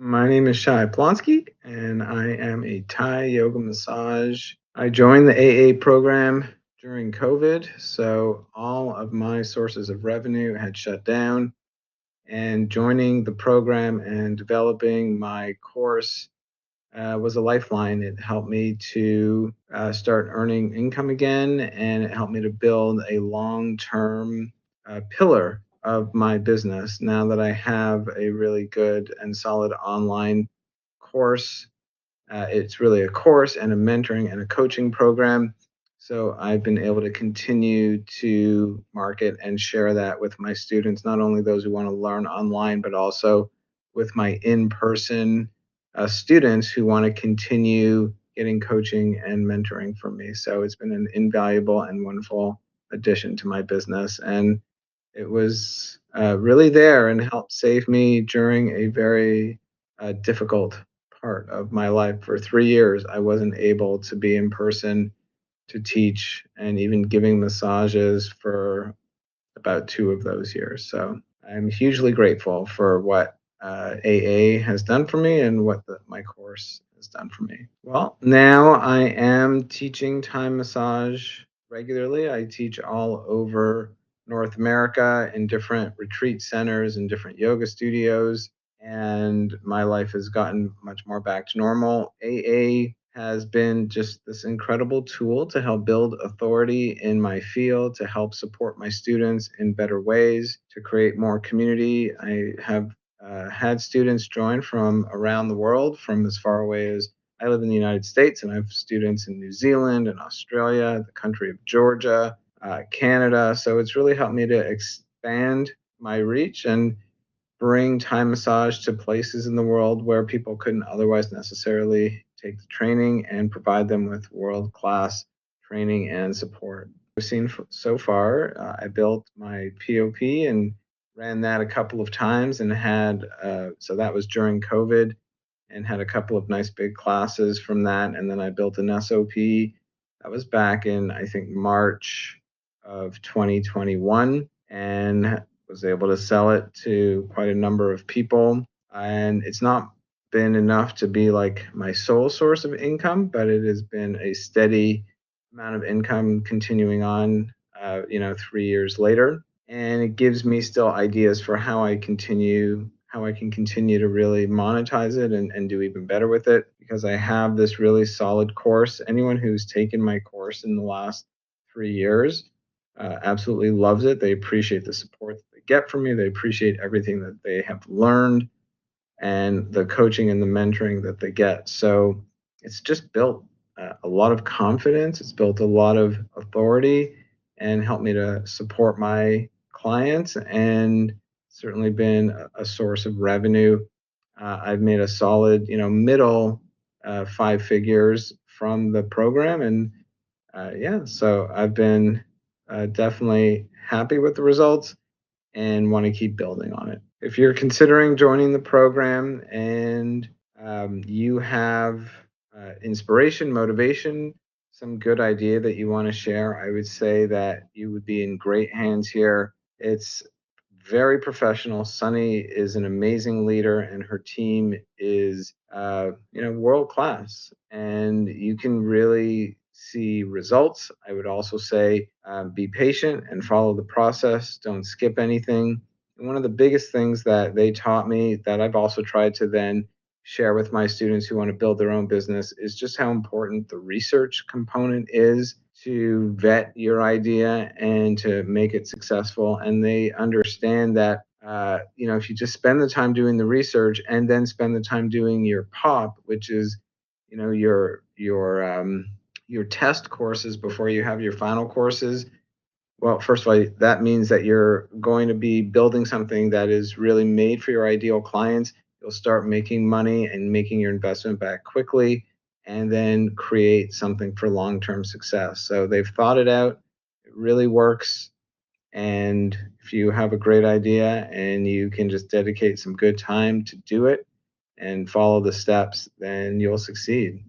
My name is Shai and I am a Thai yoga massage. I joined the AA program during COVID, so all of my sources of revenue had shut down. And joining the program and developing my course was a lifeline. It helped me to start earning income again, and it helped me to build a long term pillar of my business now that I have a really good and solid online course. It's really a course and a mentoring and a coaching program. So I've been able to continue to market and share that with my students, not only those who want to learn online, but also with my in person students who want to continue getting coaching and mentoring from me. So it's been an invaluable and wonderful addition to my business. And it was really there and helped save me during a very difficult part of my life. For 3 years, I wasn't able to be in person to teach and even giving massages for about 2 of those years. So I'm hugely grateful for what AA has done for me and what my course has done for me. Well, now I am teaching Thai massage regularly. I teach all over North America in different retreat centers and different yoga studios, and my life has gotten much more back to normal. AA has been just this incredible tool to help build authority in my field, to help support my students in better ways, to create more community. I have had students join from around the world, from as far away as I live in the United States, and I have students in New Zealand and Australia, the country of Georgia, Canada. So it's really helped me to expand my reach and bring Thai massage to places in the world where people couldn't otherwise necessarily take the training and provide them with world class training and support. We've seen so far, I built my POP and ran that a couple of times and had, so that was during COVID and had a couple of nice big classes from that. And then I built an SOP. That was back in, I think, March of 2021, and was able to sell it to quite a number of people. And it's not been enough to be like my sole source of income, but it has been a steady amount of income continuing on, 3 years later. And it gives me still ideas for how I can continue to really monetize it and do even better with it, because I have this really solid course. Anyone who's taken my course in the last 3 years absolutely loves it. They appreciate the support that they get from me. They appreciate everything that they have learned and the coaching and the mentoring that they get. So it's just built a lot of confidence. It's built a lot of authority and helped me to support my clients, and certainly been a source of revenue. I've made a solid, middle 5 figures from the program. And yeah, so I've been definitely happy with the results and want to keep building on it. If you're considering joining the program and you have inspiration, motivation, some good idea that you want to share, I would say that you would be in great hands here. It's very professional. Sunny is an amazing leader, and her team is, world class. And you can really see results. I would also say be patient and follow the process. Don't skip anything. And one of the biggest things that they taught me that I've also tried to then share with my students who want to build their own business is just how important the research component is to vet your idea and to make it successful. And they understand that, if you just spend the time doing the research and then spend the time doing your pop, which is, your test courses before you have your final courses. Well, first of all, that means that you're going to be building something that is really made for your ideal clients. You'll start making money and making your investment back quickly, and then create something for long term success. So they've thought it out. It really works. And if you have a great idea and you can just dedicate some good time to do it and follow the steps, then you'll succeed.